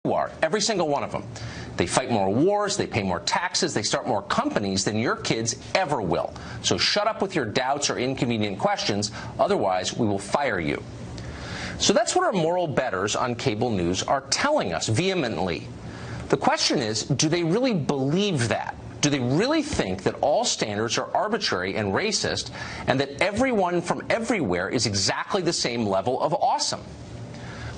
you are, every single one of them. They fight more wars, they pay more taxes, they start more companies than your kids ever will. So shut up with your doubts or inconvenient questions, otherwise we will fire you. So that's what our moral betters on cable news are telling us vehemently. The question is, do they really believe that? Do they really think that all standards are arbitrary and racist, and that everyone from everywhere is exactly the same level of awesome?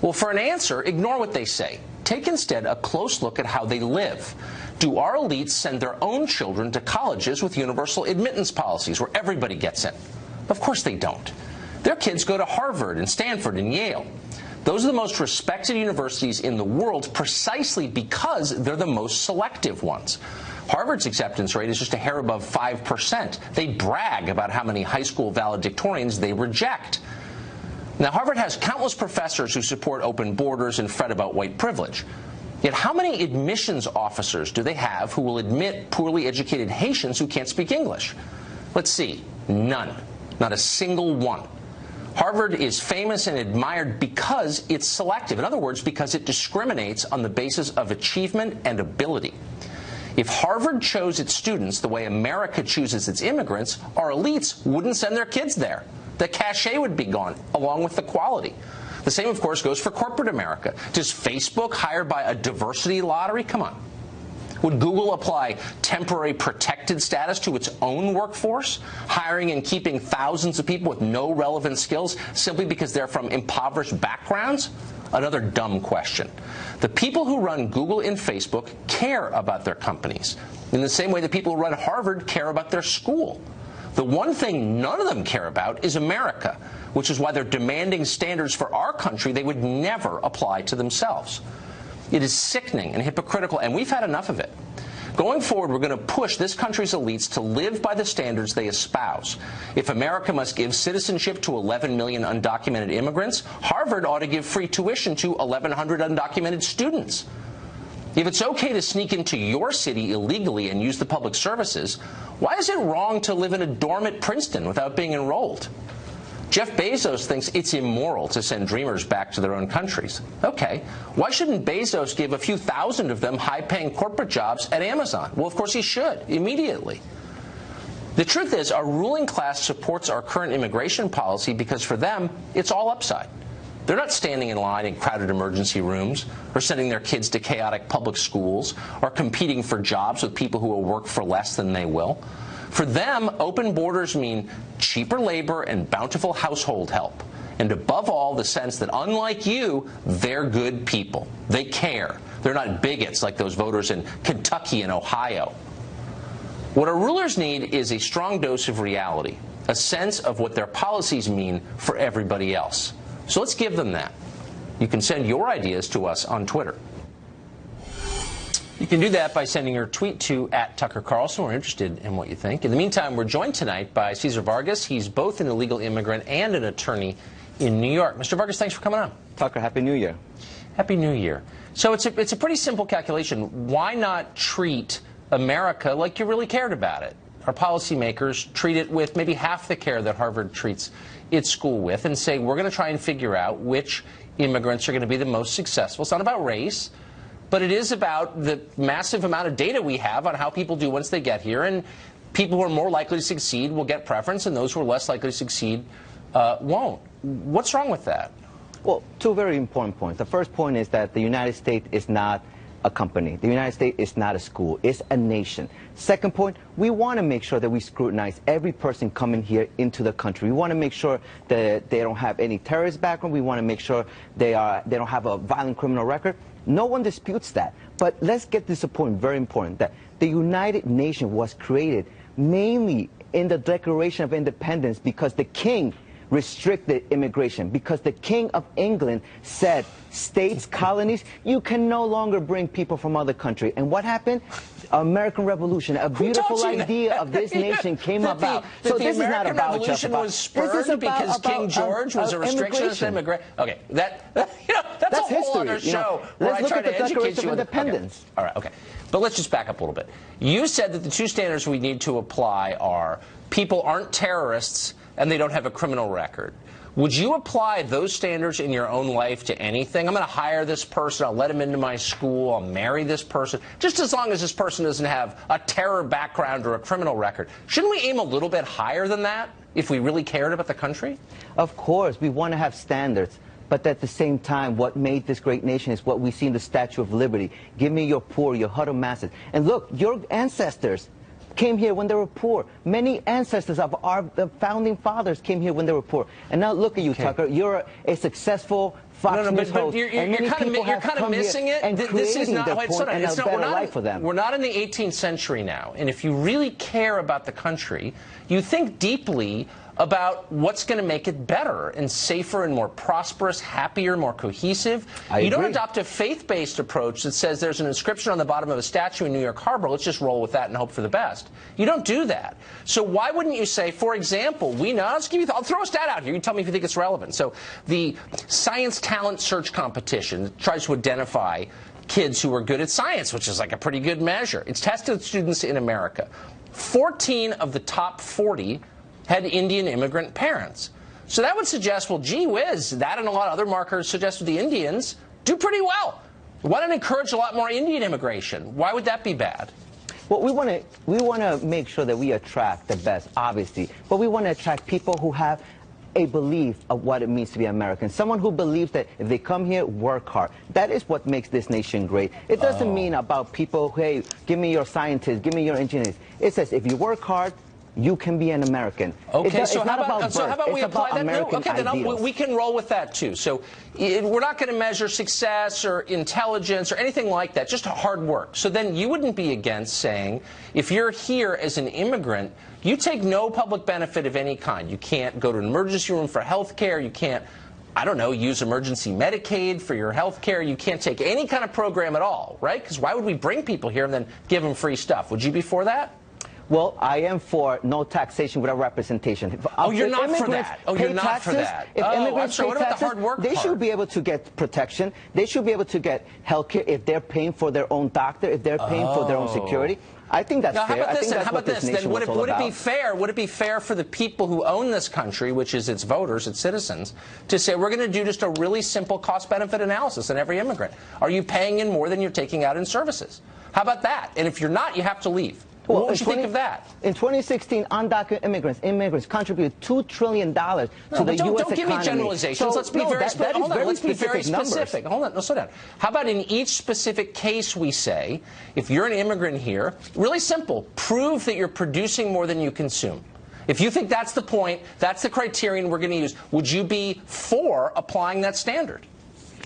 Well, for an answer, ignore what they say. Take instead a close look at how they live. Do our elites send their own children to colleges with universal admittance policies where everybody gets in? Of course they don't. Their kids go to Harvard and Stanford and Yale. Those are the most respected universities in the world precisely because they're the most selective ones. Harvard's acceptance rate is just a hair above 5%. They brag about how many high school valedictorians they reject. Now, Harvard has countless professors who support open borders and fret about white privilege. Yet how many admissions officers do they have who will admit poorly educated Haitians who can't speak English? Let's see. None. Not a single one. Harvard is famous and admired because it's selective. In other words, because it discriminates on the basis of achievement and ability. If Harvard chose its students the way America chooses its immigrants, our elites wouldn't send their kids there. The cachet would be gone, along with the quality. The same, of course, goes for corporate America. Does Facebook hire by a diversity lottery? Come on. Would Google apply temporary protected status to its own workforce, hiring and keeping thousands of people with no relevant skills simply because they're from impoverished backgrounds? Another dumb question. The people who run Google and Facebook care about their companies, in the same way the people who run Harvard care about their school. The one thing none of them care about is America, which is why they're demanding standards for our country they would never apply to themselves. It is sickening and hypocritical, and we've had enough of it. Going forward, we're going to push this country's elites to live by the standards they espouse. If America must give citizenship to 11 million undocumented immigrants, Harvard ought to give free tuition to 1,100 undocumented students. If it's okay to sneak into your city illegally and use the public services, why is it wrong to live in a dorm at Princeton without being enrolled? Jeff Bezos thinks it's immoral to send dreamers back to their own countries. Okay, why shouldn't Bezos give a few thousand of them high-paying corporate jobs at Amazon? Well, of course he should, immediately. The truth is, our ruling class supports our current immigration policy because for them, it's all upside. They're not standing in line in crowded emergency rooms, or sending their kids to chaotic public schools, or competing for jobs with people who will work for less than they will. For them, open borders mean cheaper labor and bountiful household help. And above all, the sense that, unlike you, they're good people. They care. They're not bigots like those voters in Kentucky and Ohio. What our rulers need is a strong dose of reality, a sense of what their policies mean for everybody else. So let's give them that. You can send your ideas to us on Twitter. You can do that by sending your tweet to @TuckerCarlson. We're interested in what you think. In the meantime, we're joined tonight by Cesar Vargas. He's both an illegal immigrant and an attorney in New York. Mr. Vargas, thanks for coming on. Tucker, Happy New Year. Happy New Year. So it's a pretty simple calculation. Why not treat America like you really cared about it? Our policymakers treat it with maybe half the care that Harvard treats its school with and say, we're going to try and figure out which immigrants are going to be the most successful. It's not about race, but it is about the massive amount of data we have on how people do once they get here. And people who are more likely to succeed will get preference, and those who are less likely to succeed won't. What's wrong with that? Well, two very important points. The first point is that the United States is not a company. The United States is not a school. It's a nation. Second point, we want to make sure that we scrutinize every person coming here into the country. We want to make sure that they don't have any terrorist background. We want to make sure they don't have a violent criminal record. No one disputes that. But let's get this point very important, that the United Nations was created mainly in the Declaration of Independence because the king restricted immigration, because the King of England said, states, colonies, you can no longer bring people from other countries. And what happened? American Revolution, a beautiful idea of this nation came about. So this is not about Revolution was spurred because King George was a restriction on immigration. Okay, that's a whole other show where I try to educate you. Independence. All right, okay. But let's just back up a little bit. You said that the two standards we need to apply are people aren't terrorists and they don't have a criminal record. Would you apply those standards in your own life to anything? I'm going to hire this person, I'll let him into my school, I'll marry this person, just as long as this person doesn't have a terror background or a criminal record. Shouldn't we aim a little bit higher than that if we really cared about the country? Of course, we want to have standards. But at the same time, what made this great nation is what we see in the Statue of Liberty. Give me your poor, your huddled masses. And look, your ancestors came here when they were poor. Many ancestors of the founding fathers came here when they were poor. And now look at you, Tucker. You're a successful Fox News host. You're kind of missing it. This is not. Wait, so it's not. We're not in the 18th century now. And if you really care about the country, you think deeply about what's going to make it better and safer and more prosperous, happier, more cohesive. You don't adopt a faith-based approach that says there's an inscription on the bottom of a statue in New York Harbor, let's just roll with that and hope for the best. You don't do that. So why wouldn't you say, for example, I'll throw a stat out here. You tell me if you think it's relevant. So the Science Talent Search Competition tries to identify kids who are good at science, which is like a pretty good measure. It's tested students in America. 14 of the top 40 had Indian immigrant parents. So that would suggest, well, gee whiz, that and a lot of other markers suggest the Indians do pretty well. Why not encourage a lot more Indian immigration? Why would that be bad? Well, we want to make sure that we attract the best, obviously, but we want to attract people who have a belief of what it means to be American. Someone who believes that if they come here, work hard. That is what makes this nation great. It doesn't mean about people, hey, give me your scientists, give me your engineers. It says if you work hard, you can be an American. Okay, so how about we apply that? No, okay, then we can roll with that too. So we're not going to measure success or intelligence or anything like that, just hard work. So then you wouldn't be against saying, if you're here as an immigrant, you take no public benefit of any kind. You can't go to an emergency room for health care. You can't, I don't know, use emergency Medicaid for your health care. You can't take any kind of program at all, right? Because why would we bring people here and then give them free stuff? Would you be for that? Well, I am for no taxation without representation. You're not for that. You're not for that. If immigrants pay what about taxes, the hard work they part? should be able to get protection. They should be able to get health care if they're paying for their own doctor, if they're paying for their own security. I think that's fair. I think that's what this nation was all about. Would it be fair for the people who own this country, which is its voters, its citizens, to say we're going to do just a really simple cost-benefit analysis on every immigrant? Are you paying in more than you're taking out in services? How about that? And if you're not, you have to leave. Well, what would you think of that? In 2016, undocumented immigrants contributed $2 trillion to the U.S. economy. Don't give me generalizations. Let's be very specific. Hold on. No, slow down. How about in each specific case we say, if you're an immigrant here, really simple, prove that you're producing more than you consume. If you think that's the point, that's the criterion we're going to use, would you be for applying that standard?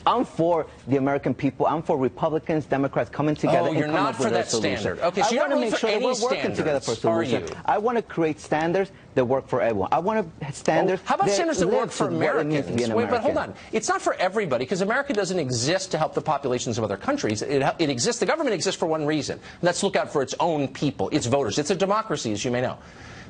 I'm for the American people. I'm for Republicans, Democrats coming together and come up with a solution. You're not for that standard. Okay, so you don't really make sure that we're working together for a solution. I want to create standards that work for everyone. I want standards. How about standards that work for Americans? Wait, but hold on. It's not for everybody, because America doesn't exist to help the populations of other countries. It exists. The government exists for one reason, and that's to look out for its own people, its voters. It's a democracy, as you may know.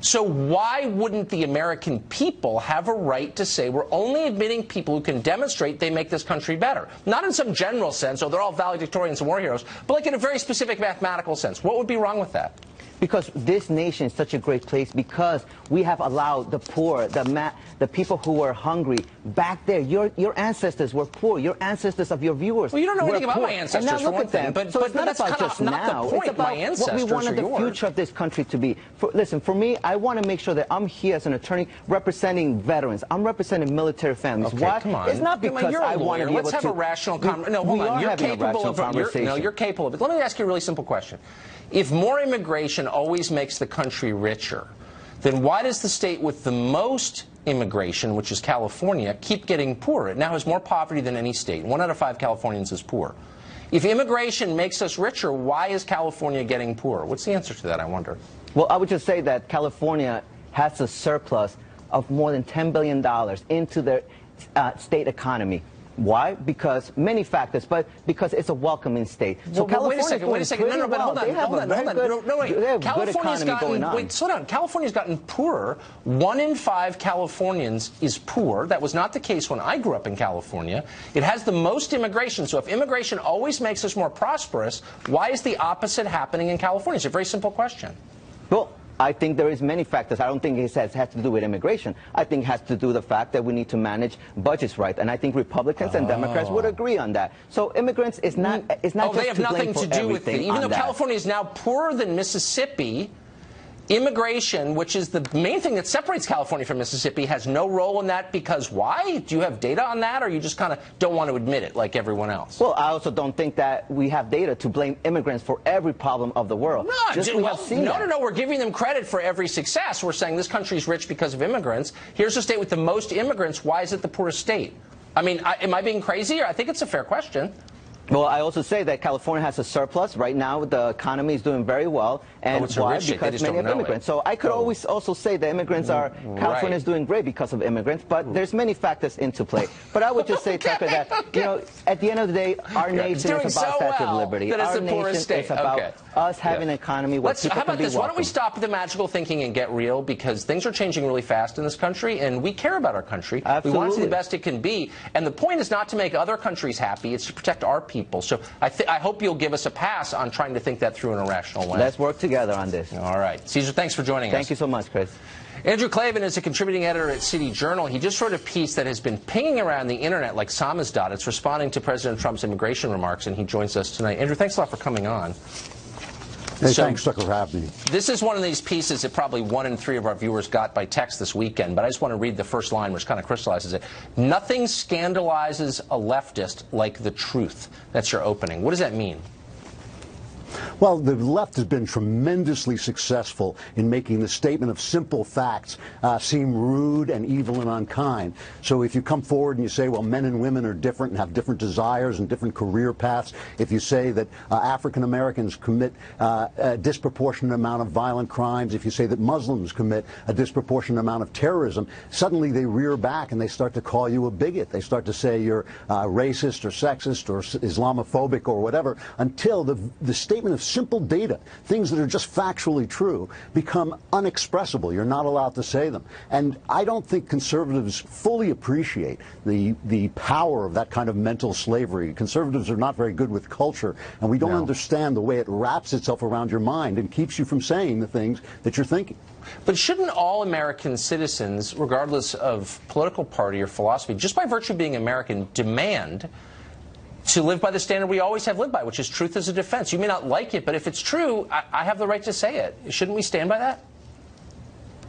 So why wouldn't the American people have a right to say we're only admitting people who can demonstrate they make this country better? Not in some general sense, they're all valedictorians and war heroes, but like in a very specific mathematical sense. What would be wrong with that? Because this nation is such a great place, because we have allowed the poor, the people who were hungry back there. Your ancestors were poor. Your ancestors of your viewers. Well, you don't know anything about my ancestors, and now look for at them. But so it's not that's about just now. It's about what we wanted the future of this country to be. Listen, for me, I want to make sure that I'm here as an attorney representing veterans. I'm representing military families. Okay, Why? come on. It's not because I want to be able to. Let's have a rational conversation. No, hold on. You're capable of conversation. No, you're capable of it. Let me ask you a really simple question. If more immigration always makes the country richer, then why does the state with the most immigration, which is California, keep getting poorer? It now has more poverty than any state. 1 out of 5 Californians is poor. If immigration makes us richer, why is California getting poorer? What's the answer to that, I wonder? Well, I would just say that California has a surplus of more than $10 billion into their state economy. Why? Because many factors, but because it's a welcoming state. So well, wait a second. No, but hold on. California's gotten poorer. 1 in 5 Californians is poor. That was not the case when I grew up in California. It has the most immigration. So if immigration always makes us more prosperous, why is the opposite happening in California? It's a very simple question. Well, I think there is many factors. I don't think it has to do with immigration. I think it has to do with the fact that we need to manage budgets right. And I think Republicans and Democrats would agree on that. So immigrants is not just they have nothing to do with it. Even though California is now poorer than Mississippi, immigration, which is the main thing that separates California from Mississippi, has no role in that because why? Do you have data on that, or you just kind of don't want to admit it like everyone else? Well, I also don't think that we have data to blame immigrants for every problem of the world. No, we're giving them credit for every success. We're saying this country's rich because of immigrants. Here's a state with the most immigrants. Why is it the poorest state? I mean, am I being crazy? I think it's a fair question. Well, I also say that California has a surplus. Right now, the economy is doing very well. And why? Because many of immigrants. So I could always also say the immigrants are, California is doing great because of immigrants, but there's many factors into play. But I would just say, Tucker, that, you know, at the end of the day, our nation is about statute of liberty. Our nation is about us having an economy where people can be welcome. Why don't we stop with the magical thinking and get real, because things are changing really fast in this country, and we care about our country. Absolutely. We want to see the best it can be. And the point is not to make other countries happy. It's to protect our people. So I hope you'll give us a pass on trying to think that through in a rational way. Let's work together on this. All right. Caesar, thanks for joining us. Thank you so much, Chris. Andrew Klavan is a contributing editor at City Journal. He just wrote a piece that has been pinging around the internet like samizdat. It's responding to President Trump's immigration remarks, and he joins us tonight. Andrew, thanks a lot for coming on. Hey, thanks, Tucker, for having me. This is one of these pieces that probably 1 in 3 of our viewers got by text this weekend, but I just want to read the first line, which kind of crystallizes it. Nothing scandalizes a leftist like the truth. That's your opening. What does that mean? Well, the left has been tremendously successful in making the statement of simple facts seem rude and evil and unkind. So if you come forward and you say, well, men and women are different and have different desires and different career paths, if you say that African Americans commit a disproportionate amount of violent crimes, if you say that Muslims commit a disproportionate amount of terrorism, suddenly they rear back and they start to call you a bigot. They start to say you're racist or sexist or Islamophobic or whatever, until the statement of simple data, things that are just factually true, become unexpressible. You're not allowed to say them. And I don't think conservatives fully appreciate the power of that kind of mental slavery. Conservatives are not very good with culture, and we don't understand the way it wraps itself around your mind and keeps you from saying the things that you're thinking. But shouldn't all American citizens, regardless of political party or philosophy, just by virtue of being American, demand to live by the standard we always have lived by, which is truth as a defense? You may not like it, but if it's true, I have the right to say it. Shouldn't we stand by that?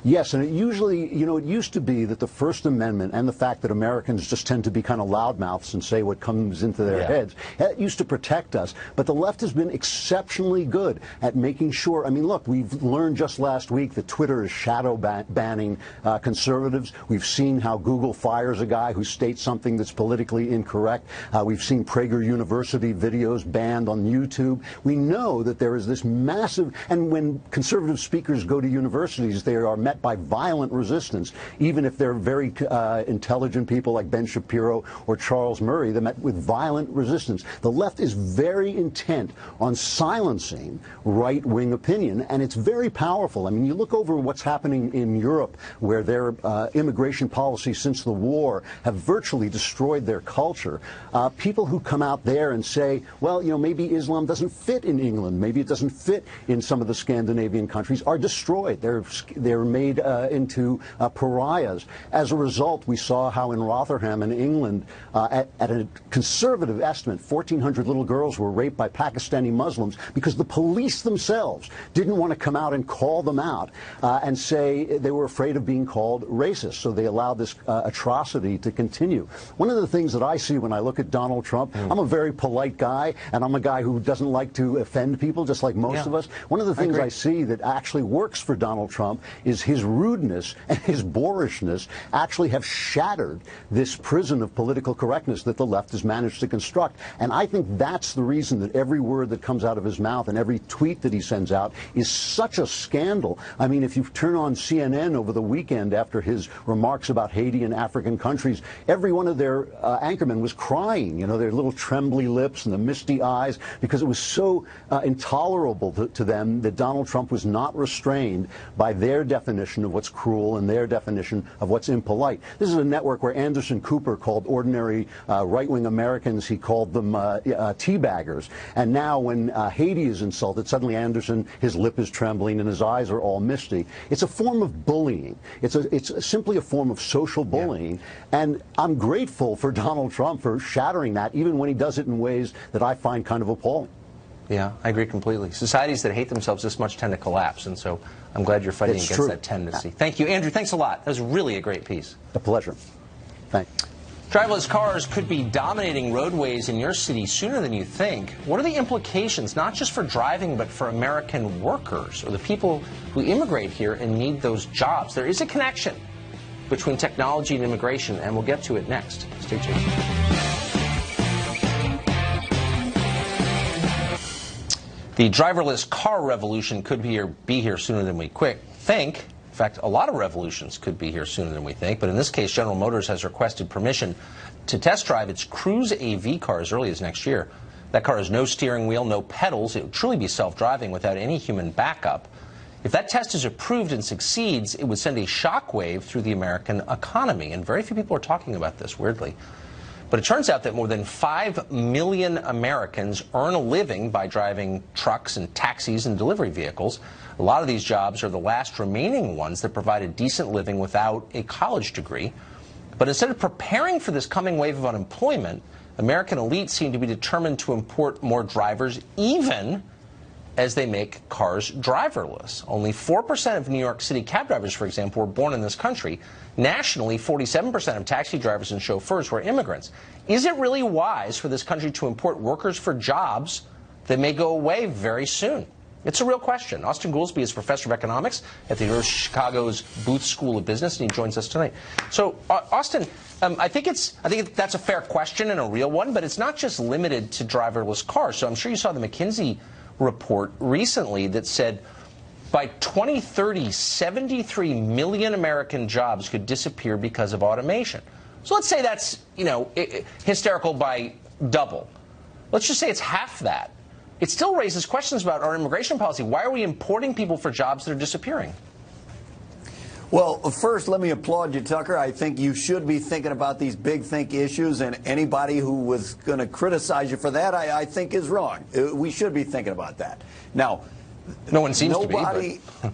Yes, and it usually, you know, it used to be that the First Amendment and the fact that Americans just tend to be kind of loudmouths and say what comes into their heads, that used to protect us. But the left has been exceptionally good at making sure. I mean, look, we've learned just last week that Twitter is shadow banning conservatives. We've seen how Google fires a guy who states something that's politically incorrect. We've seen Prager University videos banned on YouTube. We know that there is this massive, and when conservative speakers go to universities, they are met by violent resistance. Even if they're very intelligent people like Ben Shapiro or Charles Murray, they're met with violent resistance. The left is very intent on silencing right-wing opinion, and it's very powerful. I mean, you look over what's happening in Europe, where their immigration policies since the war have virtually destroyed their culture. People who come out there and say, well, you know, maybe Islam doesn't fit in England, maybe it doesn't fit in some of the Scandinavian countries, are destroyed. They're made into pariahs. As a result, we saw how in Rotherham in England, at a conservative estimate, 1,400 little girls were raped by Pakistani Muslims because the police themselves didn't want to come out and call them out and say they were afraid of being called racist. So they allowed this atrocity to continue. One of the things that I see when I look at Donald Trump, I'm a very polite guy, and I'm a guy who doesn't like to offend people, just like most of us. One of the things I see that actually works for Donald Trump is his rudeness and his boorishness actually have shattered this prison of political correctness that the left has managed to construct. And I think that's the reason that every word that comes out of his mouth and every tweet that he sends out is such a scandal. I mean, if you turn on CNN over the weekend after his remarks about Haiti and African countries, every one of their anchormen was crying, you know, their little trembly lips and the misty eyes, because it was so intolerable to them that Donald Trump was not restrained by their definition definition of what's cruel and their definition of what's impolite. This is a network where Anderson Cooper called ordinary right-wing Americans, he called them teabaggers. And now when Haiti is insulted, suddenly Anderson, his lip is trembling and his eyes are all misty. It's a form of bullying. It's simply a form of social bullying. Yeah. And I'm grateful for Donald Trump for shattering that, even when he does it in ways that I find kind of appalling. Yeah, I agree completely. Societies that hate themselves this much tend to collapse, and so I'm glad you're fighting against that tendency. Thank you, Andrew. Thanks a lot. That was really a great piece. A pleasure. Thanks. Driverless cars could be dominating roadways in your city sooner than you think. What are the implications, not just for driving, but for American workers or the people who immigrate here and need those jobs? There is a connection between technology and immigration, and we'll get to it next. Stay tuned. The driverless car revolution could be here sooner than we think. In fact, a lot of revolutions could be here sooner than we think. But in this case, General Motors has requested permission to test drive its Cruise AV car as early as next year. That car has no steering wheel, no pedals. It will truly be self-driving without any human backup. If that test is approved and succeeds, it would send a shockwave through the American economy. And very few people are talking about this, weirdly. But it turns out that more than 5 million Americans earn a living by driving trucks and taxis and delivery vehicles. A lot of these jobs are the last remaining ones that provide a decent living without a college degree. But instead of preparing for this coming wave of unemployment, American elites seem to be determined to import more drivers, even as they make cars driverless. Only 4% of New York City cab drivers, for example, were born in this country. Nationally, 47% of taxi drivers and chauffeurs were immigrants. Is it really wise for this country to import workers for jobs that may go away very soon? It's a real question. Austin Goolsbee is professor of economics at the University of Chicago's Booth School of Business, and he joins us tonight. So, Austin, I think that's a fair question and a real one, but it's not just limited to driverless cars. So I'm sure you saw the McKinsey report recently that said by 2030, 73 million American jobs could disappear because of automation. So let's say that's, hysterical by double. Let's just say it's half that. It still raises questions about our immigration policy. Why are we importing people for jobs that are disappearing? Well, first, let me applaud you, Tucker. I think you should be thinking about these big think issues, and anybody who was going to criticize you for that, I think is wrong. We should be thinking about that. Now, no one seems to be. But...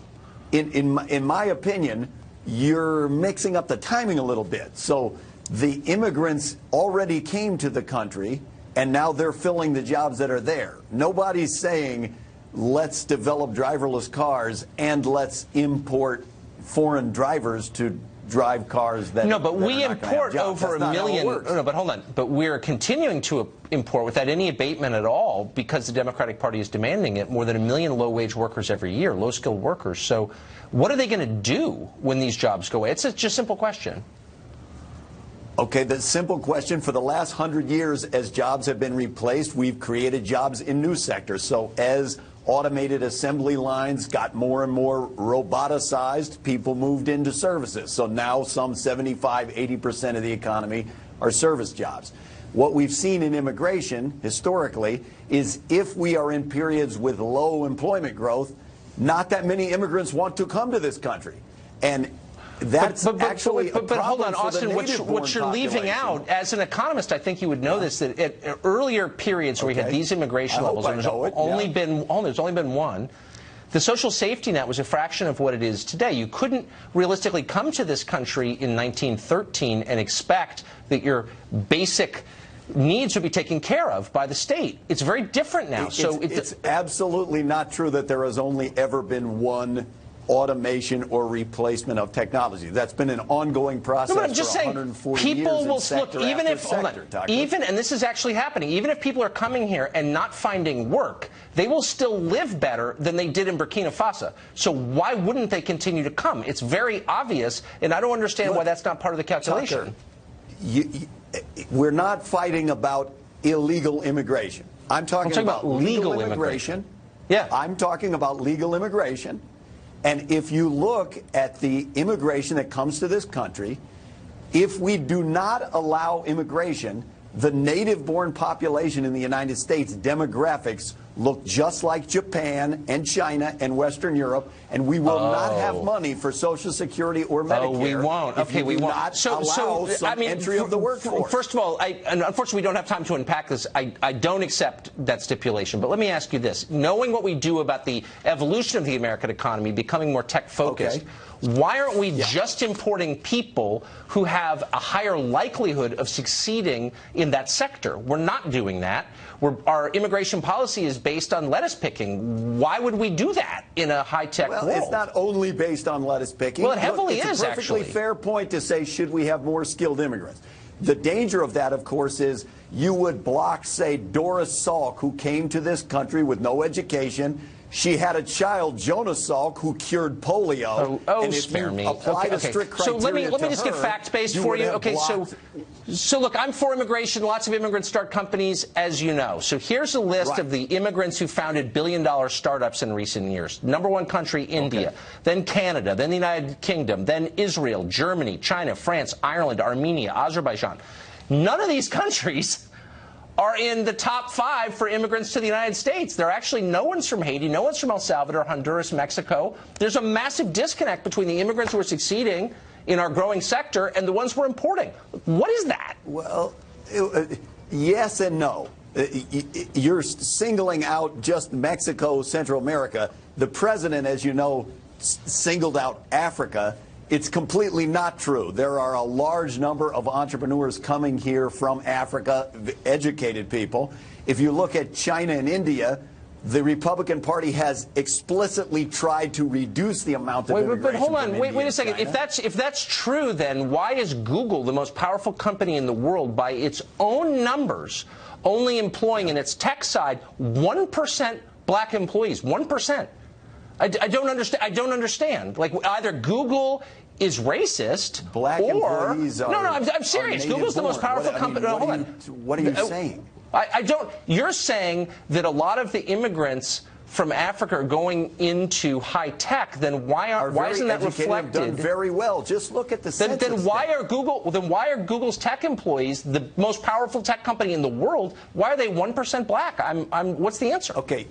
in my opinion, you're mixing up the timing a little bit. So the immigrants already came to the country, and now they're filling the jobs that are there. Nobody's saying, let's develop driverless cars and let's import foreign drivers to drive cars that no, but we import over a million. No, but hold on. But we're continuing to import without any abatement at all because the Democratic Party is demanding it. More than 1 million low-wage workers every year, low-skilled workers. So, what are they going to do when these jobs go away? It's just a simple question. Okay, the simple question: for the last 100 years, as jobs have been replaced, we've created jobs in new sectors. So, as automated assembly lines got more and more roboticized, people moved into services. So now some 75–80% of the economy are service jobs. What we've seen in immigration historically is if we are in periods with low employment growth, not that many immigrants want to come to this country. And that's actually a problem. But hold on, for Austin, the what you're leaving out, as an economist, I think you would know this, that at earlier periods where we had these immigration levels, and there's only been one, the social safety net was a fraction of what it is today. You couldn't realistically come to this country in 1913 and expect that your basic needs would be taken care of by the state. It's very different now. It's absolutely not true that there has only ever been one automation or replacement of technology. That's been an ongoing process no, but I'm just for saying, 140 people years. will look, even if and this is actually happening, even if people are coming here and not finding work, they will still live better than they did in Burkina Faso. So why wouldn't they continue to come? It's very obvious, and I don't understand why that's not part of the calculation. Tucker, we're not fighting about illegal immigration. I'm talking about legal immigration. Yeah. I'm talking about legal immigration. And if you look at the immigration that comes to this country, if we do not allow immigration, the native-born population in the United States demographics look just like Japan and China and Western Europe, and we will not have money for Social Security or Medicare. Oh, we won't. Okay, we won't. Not allow some entry of the workforce. First of all, and unfortunately, we don't have time to unpack this. I don't accept that stipulation. But let me ask you this: knowing what we do about the evolution of the American economy becoming more tech-focused. Why aren't we just importing people who have a higher likelihood of succeeding in that sector? We're not doing that. Our immigration policy is based on lettuce picking. Why would we do that in a high-tech world? Well, it's not only based on lettuce picking. Well, it heavily is, actually. It's a perfectly fair point to say, should we have more skilled immigrants? The danger of that, of course, is you would block, say, Doris Salk, who came to this country with no education. She had a child, Jonah Salk, who cured polio. And if you apply the strict criteria so let me just get fact-based for you. Okay, so look, I'm for immigration. Lots of immigrants start companies, as you know. So here's a list of the immigrants who founded billion-dollar startups in recent years. #1 country, India. Then Canada. Then the United Kingdom. Then Israel, Germany, China, France, Ireland, Armenia, Azerbaijan. None of these countries are in the top 5 for immigrants to the United States. There are actually no one's from Haiti, no one's from El Salvador, Honduras, Mexico. There's a massive disconnect between the immigrants who are succeeding in our growing sector and the ones we're importing. What is that? Well, yes and no. You're singling out just Mexico, Central America. The president, as you know, singled out Africa. It's completely not true. There are a large number of entrepreneurs coming here from Africa, educated people. If you look at China and India, the Republican Party has explicitly tried to reduce the amount of immigration. But hold on, wait a second. China. If that's true, then why is Google, the most powerful company in the world, by its own numbers, only employing in its tech side 1% black employees? 1%. I don't understand. I don't understand. Like, either Google is racist, black employees are. No, I'm serious. Google's the most powerful company. No, hold on. What are you saying? I don't. You're saying that a lot of the immigrants from Africa are going into high tech. Then why isn't that reflected? Done very well. Just look at the census. Then why are Google's tech employees, the most powerful tech company in the world, why are they 1% black? What's the answer? Okay.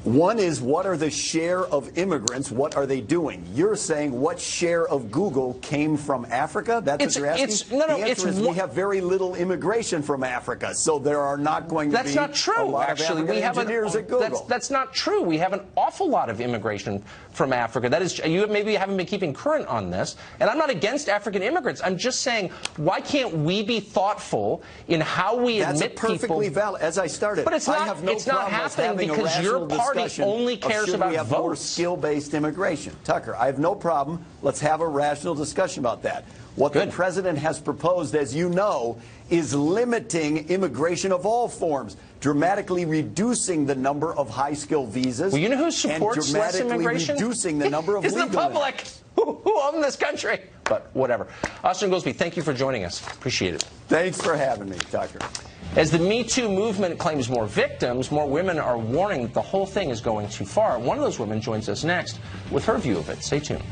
One is, what are the share of immigrants? What are they doing? You're saying what share of Google came from Africa? That's what you're asking? The answer is we have very little immigration from Africa, so there are not going to be not true, a lot actually. of African engineers at Google. That's not true. We have an awful lot of immigration from Africa. That is, you maybe haven't been keeping current on this, and I'm not against African immigrants. I'm just saying, why can't we be thoughtful in how we admit people? That's perfectly valid. As I started, but it's not, it's not happening because your party only cares about we have votes. More skill-based immigration. Tucker, I have no problem. Let's have a rational discussion about that. What the president has proposed, as you know, is limiting immigration of all forms, dramatically reducing the number of high-skill visas. Well, you know who supports less immigration? Reducing the number of it's legal the public who own this country. But whatever. Austin Goolsbee, thank you for joining us. Appreciate it. Thanks for having me, Tucker. As the Me Too movement claims more victims, more women are warning that the whole thing is going too far. One of those women joins us next with her view of it. Stay tuned.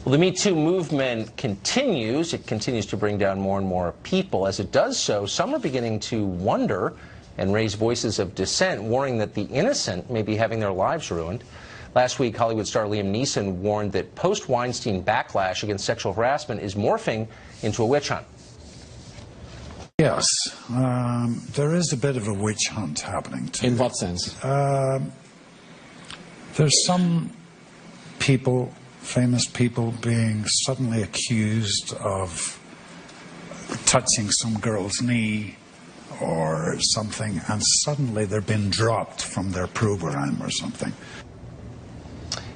Well, the Me Too movement continues. It continues to bring down more and more people. As it does so, some are beginning to wonder and raise voices of dissent, warning that the innocent may be having their lives ruined. Last week, Hollywood star Liam Neeson warned that post-Weinstein backlash against sexual harassment is morphing into a witch hunt. Yes, there is a bit of a witch hunt happening too. In what sense? There's some people, famous people, being suddenly accused of touching some girl's knee or something, and suddenly they're being dropped from their program or something.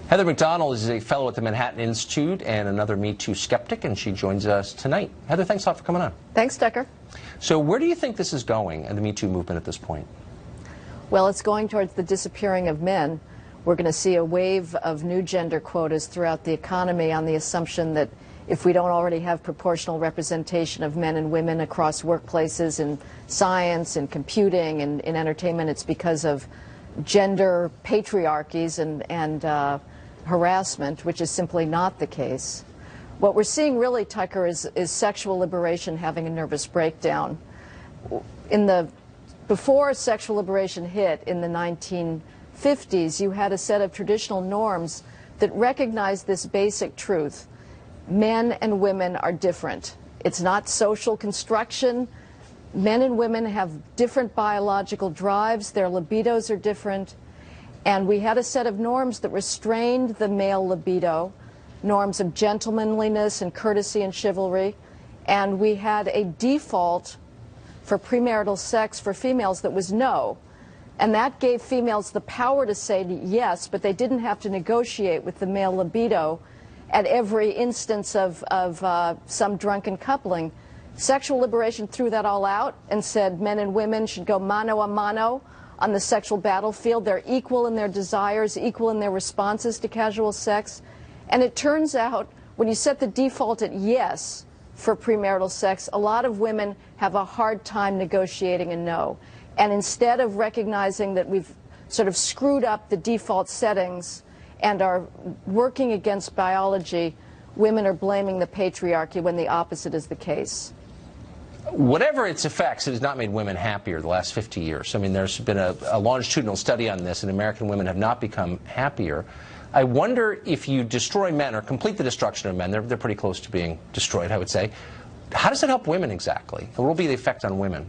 Heather McDonald is a fellow at the Manhattan Institute and another Me Too skeptic, and she joins us tonight. Heather, thanks a lot for coming on. Thanks, Tucker. So where do you think this is going in the Me Too movement at this point? Well, it's going towards the disappearing of men. We're going to see a wave of new gender quotas throughout the economy on the assumption that if we don't already have proportional representation of men and women across workplaces in science and computing and in entertainment, it's because of gender patriarchies and harassment, which is simply not the case. What we're seeing really, Tucker, is sexual liberation having a nervous breakdown. Before sexual liberation hit in the 1950s, you had a set of traditional norms that recognized this basic truth. Men and women are different. It's not social construction. Men and women have different biological drives. Their libidos are different. And we had a set of norms that restrained the male libido, norms of gentlemanliness and courtesy and chivalry. And we had a default for premarital sex for females that was no. And that gave females the power to say yes, but they didn't have to negotiate with the male libido at every instance of some drunken coupling. Sexual liberation threw that all out and said men and women should go mano a mano on the sexual battlefield. They're equal in their desires, equal in their responses to casual sex. And it turns out when you set the default at yes for premarital sex, a lot of women have a hard time negotiating a no. And instead of recognizing that we've sort of screwed up the default settings and are working against biology, women are blaming the patriarchy when the opposite is the case. Whatever its effects, it has not made women happier the last 50 years. I mean, there's been a longitudinal study on this, and American women have not become happier. I wonder if you destroy men or complete the destruction of men, they're pretty close to being destroyed, I would say. How does it help women exactly? What will be the effect on women?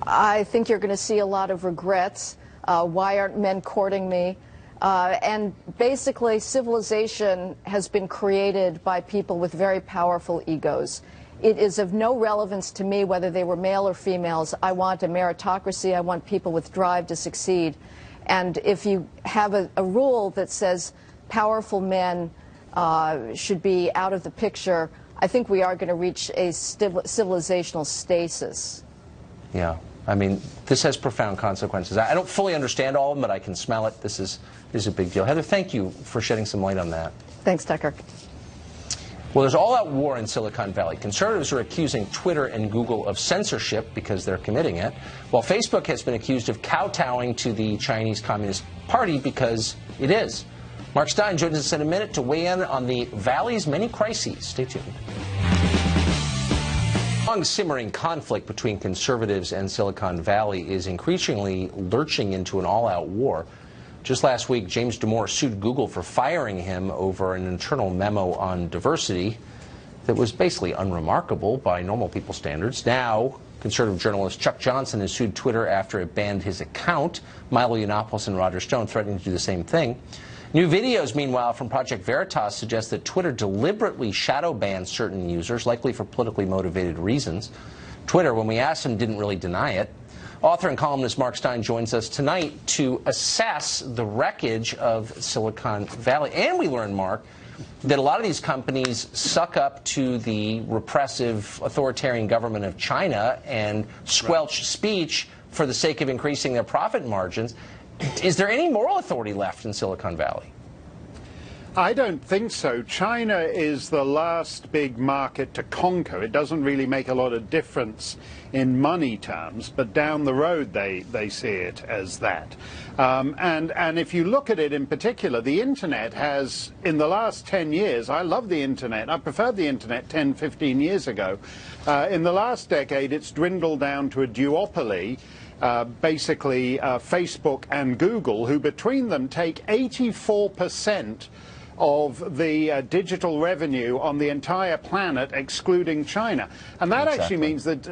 I think you're going to see a lot of regrets. Why aren't men courting me? And basically, civilization has been created by people with very powerful egos. It is of no relevance to me whether they were male or females. I want a meritocracy. I want people with drive to succeed. And if you have a rule that says powerful men should be out of the picture, I think we are going to reach a civilizational stasis. Yeah. I mean, this has profound consequences. I don't fully understand all of them, but I can smell it. This is a big deal. Heather, thank you for shedding some light on that. Thanks, Tucker. Well, there's all-out war in Silicon Valley. Conservatives are accusing Twitter and Google of censorship because they're committing it, while Facebook has been accused of kowtowing to the Chinese Communist Party because it is. Mark Stein joins us in a minute to weigh in on the Valley's many crises. Stay tuned. Long simmering conflict between conservatives and Silicon Valley is increasingly lurching into an all-out war. Just last week, James Damore sued Google for firing him over an internal memo on diversity that was basically unremarkable by normal people standards. Now, conservative journalist Chuck Johnson has sued Twitter after it banned his account. Milo Yiannopoulos and Roger Stone threatening to do the same thing. New videos, meanwhile, from Project Veritas suggest that Twitter deliberately shadow banned certain users, likely for politically motivated reasons. Twitter, when we asked him, didn't really deny it. Author and columnist Mark Stein joins us tonight to assess the wreckage of Silicon Valley. And we learned, Mark, that a lot of these companies suck up to the repressive authoritarian government of China and squelch speech for the sake of increasing their profit margins. Is there any moral authority left in Silicon Valley? I don't think so. China is the last big market to conquer. It doesn't really make a lot of difference in money terms, but down the road they see it as that. And if you look at it in particular, the Internet has, in the last 10 years, I love the Internet. I preferred the Internet 10, 15 years ago. In the last decade, it's dwindled down to a duopoly. Basically Facebook and Google, who between them take 84% of the digital revenue on the entire planet, excluding China. And that actually means that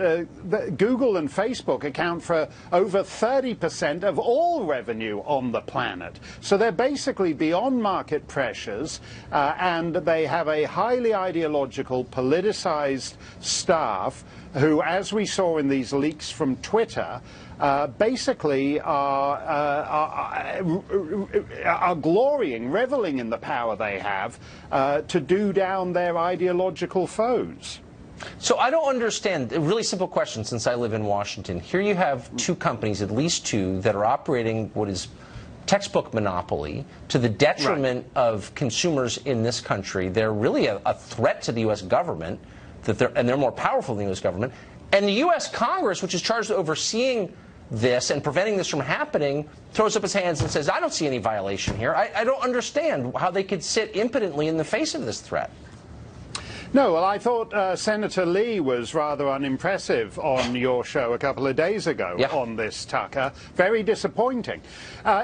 Google and Facebook account for over 30% of all revenue on the planet. So they're basically beyond market pressures, and they have a highly ideological, politicized staff who, as we saw in these leaks from Twitter, basically are glorying, reveling in the power they have to do down their ideological foes. So I don't understand. A really simple question, since I live in Washington. Here you have two companies, at least two, that are operating what is textbook monopoly to the detriment of consumers in this country. They're really a threat to the U.S. government, and they're more powerful than the U.S. government. And the U.S. Congress, which is charged with overseeing this and preventing this from happening, throws up its hands and says, I don't see any violation here. I don't understand how they could sit impotently in the face of this threat. No, well, I thought Senator Lee was rather unimpressive on your show a couple of days ago on this, Tucker. Very disappointing.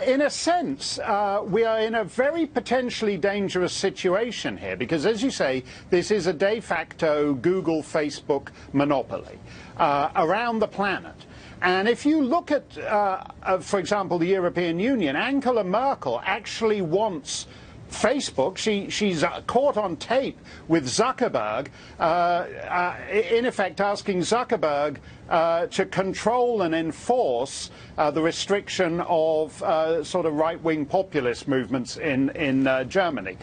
In a sense, we are in a very potentially dangerous situation here because, as you say, this is a de facto Google, Facebook monopoly around the planet. And if you look at, for example, the European Union, Angela Merkel actually wants Facebook. She's caught on tape with Zuckerberg, in effect asking Zuckerberg to control and enforce the restriction of sort of right-wing populist movements in Germany.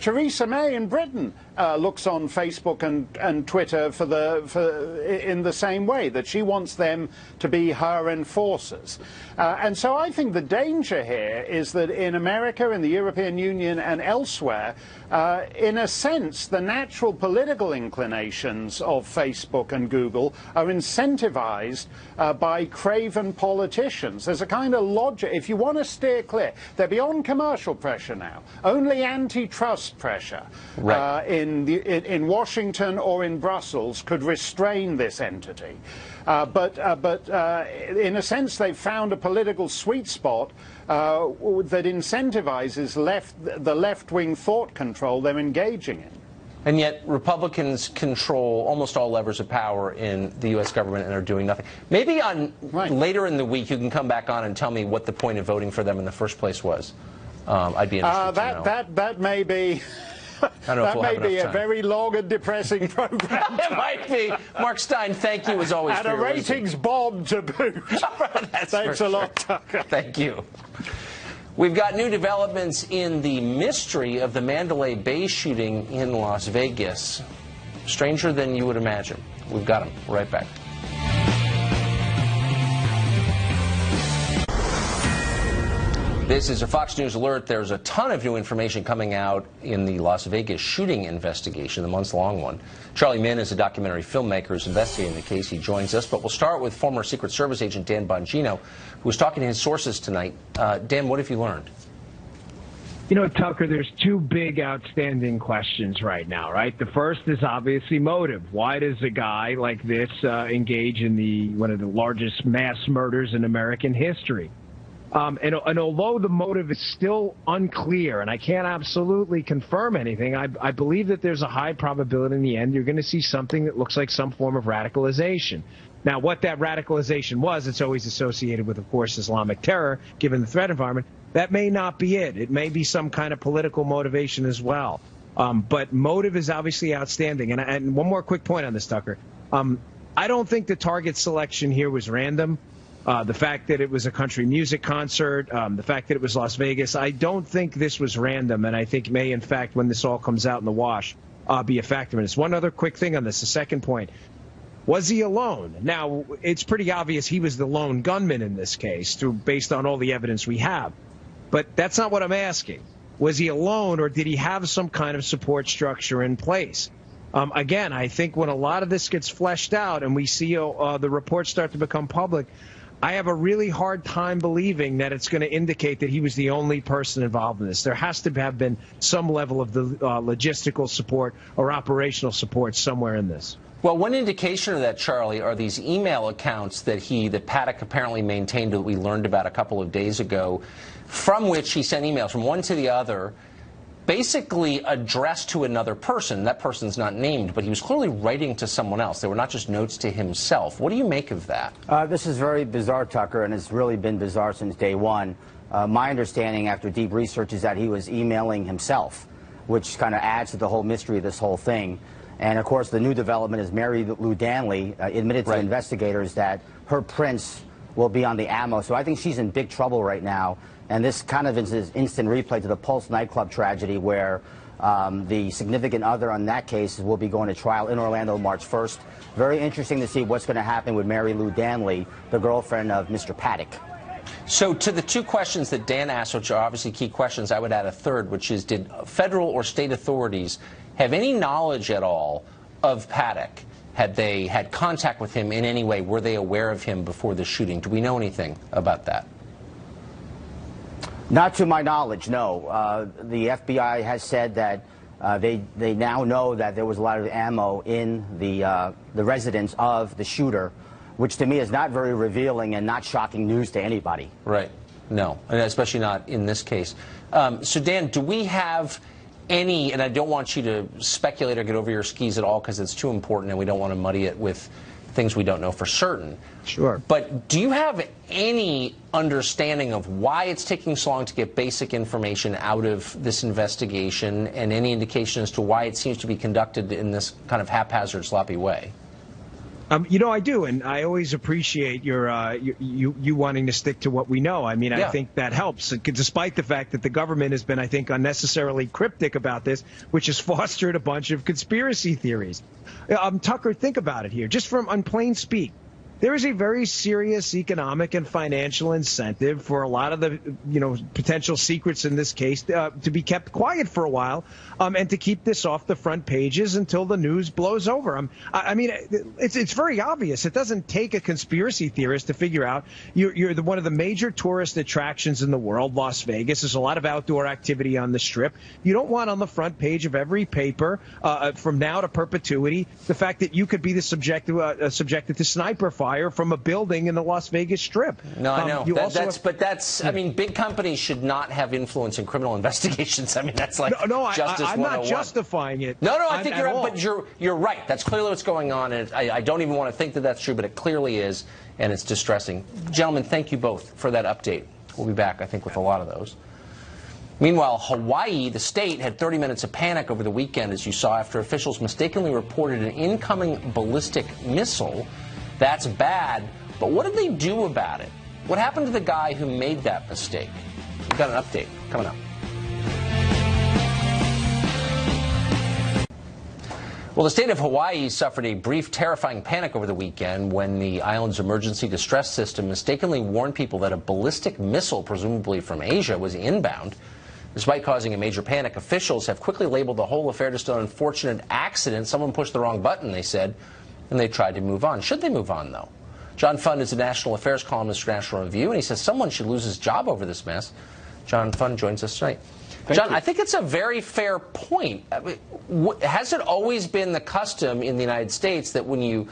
Theresa May in Britain looks on Facebook and Twitter in the same way, that she wants them to be her enforcers. And so I think the danger here is that in America, in the European Union and elsewhere, in a sense, the natural political inclinations of Facebook and Google are incentivized by craven politicians. There's a kind of logic. If you want to steer clear, they're beyond commercial pressure now. Only antitrust pressure in Washington or in Brussels could restrain this entity. But in a sense, they've found a political sweet spot that incentivizes the left-wing thought control they're engaging in. And yet Republicans control almost all levers of power in the U.S. government and are doing nothing. Maybe later in the week you can come back on and tell me what the point of voting for them in the first place was. I'd be interested to know. That may be... That may be a very long and depressing program. It might be. Mark Stein, thank you as always and for your ratings bomb to boot. Thanks a lot, Tucker. Thank you. We've got new developments in the mystery of the Mandalay Bay shooting in Las Vegas. Stranger than you would imagine. We've got them. Right back. This is a Fox News alert. There's a ton of new information coming out in the Las Vegas shooting investigation, the months-long one. Charlie Min is a documentary filmmaker who's investigating the case. He joins us, but we'll start with former Secret Service agent Dan Bongino, who was talking to his sources tonight. Dan, what have you learned? You know, Tucker, there's two big outstanding questions right now, right? The first is obviously motive. Why does a guy like this engage in one of the largest mass murders in American history? And although the motive is still unclear, and I can't absolutely confirm anything, I believe that there's a high probability in the end you're going to see something that looks like some form of radicalization. Now, what that radicalization was, it's always associated with, of course, Islamic terror, given the threat environment. That may not be it. It may be some kind of political motivation as well. But motive is obviously outstanding. And one more quick point on this, Tucker. I don't think the target selection here was random. The fact that it was a country music concert, the fact that it was Las Vegas, I don't think this was random, and I think may, in fact, when this all comes out in the wash, be a factor. And it's one other quick thing on this, the second point. Was he alone? Now, it's pretty obvious he was the lone gunman in this case, based on all the evidence we have. But that's not what I'm asking. Was he alone, or did he have some kind of support structure in place? Again, I think when a lot of this gets fleshed out and we see the reports start to become public, I have a really hard time believing that it's going to indicate that he was the only person involved in this. There has to have been some level of the logistical support or operational support somewhere in this. Well, one indication of that, Charlie, are these email accounts that Paddock apparently maintained that we learned about a couple of days ago, from which he sent emails from one to the other, basically addressed to another person. That person's not named, but he was clearly writing to someone else. They were not just notes to himself. What do you make of that? This is very bizarre, Tucker, and it's really been bizarre since day one. My understanding after deep research is that he was emailing himself, which kind of adds to the whole mystery of this whole thing. And, of course, the new development is Mary Lou Danley admitted to investigators that her prints will be on the ammo. So I think she's in big trouble right now. And this kind of is an instant replay to the Pulse nightclub tragedy where the significant other on that case will be going to trial in Orlando March 1st. Very interesting to see what's going to happen with Mary Lou Danley, the girlfriend of Mr. Paddock. So to the two questions that Dan asked, which are obviously key questions, I would add a third, which is, did federal or state authorities have any knowledge at all of Paddock? Had they had contact with him in any way? Were they aware of him before the shooting? Do we know anything about that? Not to my knowledge, no. The FBI has said that They now know that there was a lot of ammo in the residence of the shooter, which to me is not very revealing and not shocking news to anybody. Right. No, and especially not in this case. So, Dan, do we have any, and I don't want you to speculate or get over your skis at all because it's too important and we don't want to muddy it with things we don't know for certain. Sure. But do you have any understanding of why it's taking so long to get basic information out of this investigation, and any indication as to why it seems to be conducted in this kind of haphazard, sloppy way? You know, I do, and I always appreciate you wanting to stick to what we know. I mean, Yeah. I think that helps, despite the fact that the government has been, I think, unnecessarily cryptic about this, which has fostered a bunch of conspiracy theories. Tucker, think about it here, just from on plain speak. There is a very serious economic and financial incentive for a lot of the, potential secrets in this case to be kept quiet for a while, and to keep this off the front pages until the news blows over. I mean, it's very obvious. It doesn't take a conspiracy theorist to figure out you're one of the major tourist attractions in the world, Las Vegas. There's a lot of outdoor activity on the Strip. You don't want on the front page of every paper from now to perpetuity the fact that you could be the subjected to sniper fire from a building in the Las Vegas Strip. No, I know. I mean, big companies should not have influence in criminal investigations. I mean, that's like justice 101. I'm not justifying it. No, I think you're right, but you're right. That's clearly what's going on, and I don't even want to think that that's true, but it clearly is, and it's distressing. Gentlemen, thank you both for that update. We'll be back, I think, with a lot of those. Meanwhile, Hawaii, the state, had 30 minutes of panic over the weekend, as you saw, after officials mistakenly reported an incoming ballistic missile. That's bad, but what did they do about it? What happened to the guy who made that mistake? We've got an update coming up. Well, the state of Hawaii suffered a brief, terrifying panic over the weekend when the island's emergency distress system mistakenly warned people that a ballistic missile, presumably from Asia, was inbound. Despite causing a major panic, officials have quickly labeled the whole affair just an unfortunate accident. Someone pushed the wrong button, they said, and they tried to move on. Should they move on, though? John Fund is a national affairs columnist for National Review, and he says someone should lose his job over this mess. John Fund joins us tonight. John, I think it's a very fair point. Has it always been the custom in the United States that when you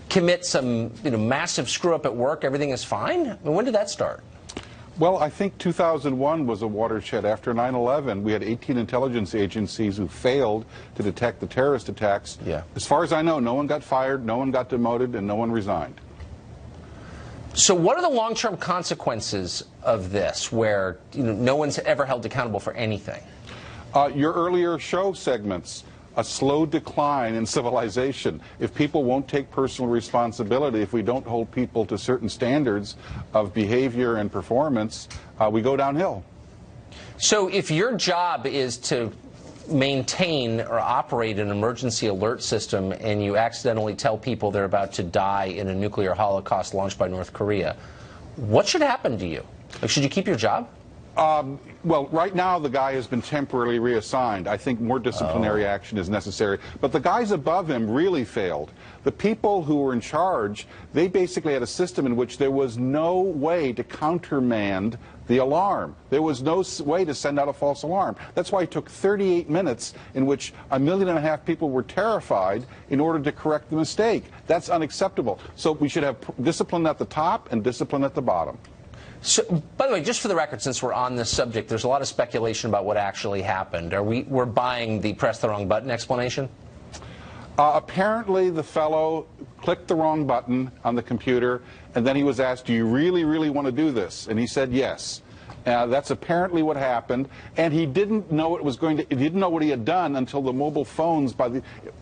commit some massive screw-up at work, everything is fine? I mean, when did that start? Well, I think 2001 was a watershed. After 9/11, we had 18 intelligence agencies who failed to detect the terrorist attacks. Yeah. As far as I know, no one got fired, no one got demoted, and no one resigned. So what are the long-term consequences of this, where no one's ever held accountable for anything? Your earlier show segments, a slow decline in civilization. If people won't take personal responsibility, if we don't hold people to certain standards of behavior and performance, we go downhill. So if your job is to maintain or operate an emergency alert system and you accidentally tell people they're about to die in a nuclear holocaust launched by North Korea, what should happen to you? Like, should you keep your job? Well, right now the guy has been temporarily reassigned. I think more disciplinary action is necessary. But the guys above him really failed. The people who were in charge, they basically had a system in which there was no way to countermand the alarm. There was no way to send out a false alarm. That's why it took 38 minutes in which 1.5 million people were terrified in order to correct the mistake. That's unacceptable. So we should have discipline at the top and discipline at the bottom. So, by the way, just for the record, since we're on this subject, there's a lot of speculation about what actually happened. We're buying the press the wrong button explanation? Apparently the fellow clicked the wrong button on the computer, and then he was asked, do you really, really want to do this? And he said yes. That's apparently what happened, and he didn't know he didn't know what he had done until the mobile phones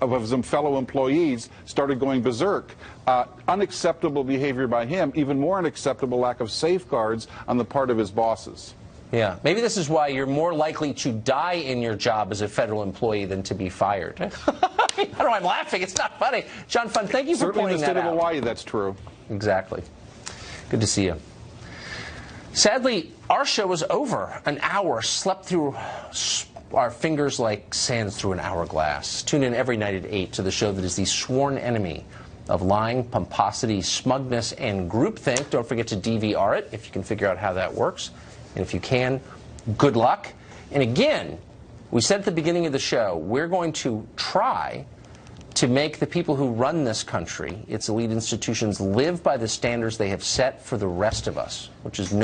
of some fellow employees started going berserk. Unacceptable behavior by him, even more unacceptable lack of safeguards on the part of his bosses. Yeah, maybe this is why you're more likely to die in your job as a federal employee than to be fired. I don't know why I'm laughing. It's not funny. John Fund, thank you for pointing that out. Certainly in the state of Hawaii, that's true. Exactly. Good to see you. Sadly, our show is over. An hour slept through our fingers like sands through an hourglass. Tune in every night at 8 to the show that is the sworn enemy of lying, pomposity, smugness, and groupthink. Don't forget to DVR it if you can figure out how that works. And if you can, good luck. And again, We said at the beginning of the show, we're going to try to make the people who run this country, its elite institutions, live by the standards they have set for the rest of us, which is no